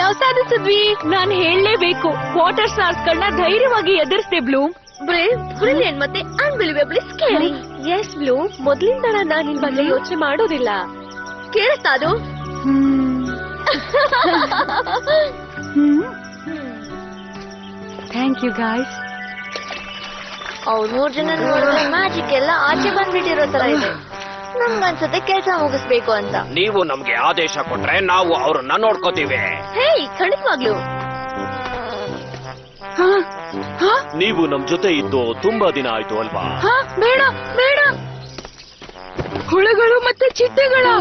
ನಾವ್ ಸಾಧಿಸಿದ್ವಿ. ನಾನ್ ಹೇಳಲೇಬೇಕು, water stars ಗಳನ್ನ ಧೈರ್ಯವಾಗಿ ಎದುರಿಸ್ದೆ ಬ್ಲೂಮ್. ಬ್ರೇವ್, ಬ್ರಿಲಿಯಂಟ್ ಮತ್ತೆ ಅನ್ಬಿಲಿವೇಬಲಿ ಸ್ಕೇರಿ. ಎಸ್ ಬ್ಲೂಮ್, ಮೊದ್ಲಿಂದ ನಾನ್ ನಿನ್ ಬಗ್ಗೆ ಯೋಚನೆ ಮಾಡೋದಿಲ್ಲ. ಕೇಳಿಸ್ತಾ ಅದು? Thank you guys. ಅವ್ರು 3 ಜನ ನೋಡಿದ್ರೆ ಮ್ಯಾಜಿಕ್ ಎಲ್ಲ ಆಚೆ ಬಂದ್ಬಿಟ್ಟಿರೋ ತರ ಇದೆ. ನಮ್ಗನ್ಸುತ್ತೆ ಕೆಲ್ಸ ಮುಗಿಸ್ಬೇಕು ಅಂತ. ನೀವು ನಮ್ಗೆ ಆದೇಶ ಕೊಟ್ರೆ ನಾವು ಅವ್ರನ್ನ ನೋಡ್ಕೋತೀವಿ. ಹೇ, ಖಂಡಿತವಾಗ್ಲು ನೀವು ನಮ್ ಜೊತೆ ಇದ್ದು ತುಂಬಾ ದಿನ ಆಯ್ತು ಅಲ್ವಾ? ಬೇಡ ಬೇಡ, ಹುಳುಗಳು ಮತ್ತೆ ಚಿಟ್ಟೆಗಳು,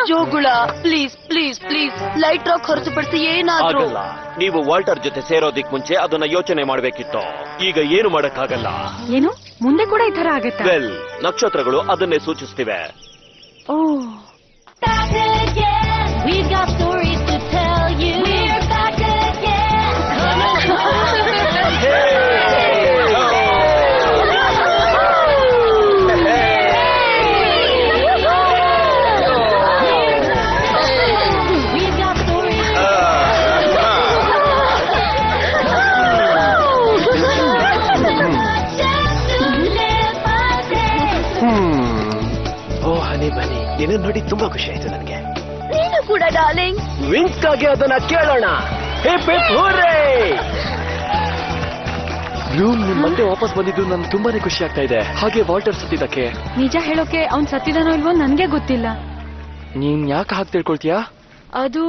ಜೋಗುಳ, please please please, light rock ಹೊರತುಪಡಿಸಿ ಏನಾದ್ರೂ. ಆಗಲ್ಲ, ನೀವು ವಾಲ್ಟರ್ ಜೊತೆ ಸೇರೋದಿಕ್ ಮುಂಚೆ ಅದನ್ನ ಯೋಚನೆ ಮಾಡ್ಬೇಕಿತ್ತು. ಈಗ ಏನು ಮಾಡಕ್ಕಾಗಲ್ಲ. ಏನು ಮುಂದೆ ಕೂಡ ಈ ತರ ಆಗತ್ತಾ? ವೆಲ್, ನಕ್ಷತ್ರಗಳು ಅದನ್ನೇ ಸೂಚಿಸ್ತಿವೆ. ಓ, ಬನ್ನಿ, ನಿನ್ನ ನೋಡಿ ತುಂಬಾ ಖುಷಿ ಆಯ್ತು ನನಗೆ. ನೀನು ಕೂಡ ಡಾರ್ಲಿಂಗ್. ವಿಂಗ್ಸ್ ಗಾಗಿ ಅದನ್ನ ಕೇಳೋಣ. ಬ್ಲೂಮ್, ನಿಮ್ ಮತ್ತೆ ವಾಪಸ್ ಬಂದಿದ್ದು ನನ್ಗೆ ತುಂಬಾನೇ ಖುಷಿ ಆಗ್ತಾ ಇದೆ. ಹಾಗೆ ವಾಲ್ಟರ್ ಸತ್ತಿದ್ದಕ್ಕೆ. ನಿಜ ಹೇಳೋಕೆ ಅವ್ನ್ ಸತ್ತಿದಾನೋ ಇಲ್ವೋ ನನ್ಗೆ ಗೊತ್ತಿಲ್ಲ. ನೀನ್ ಯಾಕೆ ಹಾಗೆ ತಿಳ್ಕೊಳ್ತೀಯಾ? ಅದು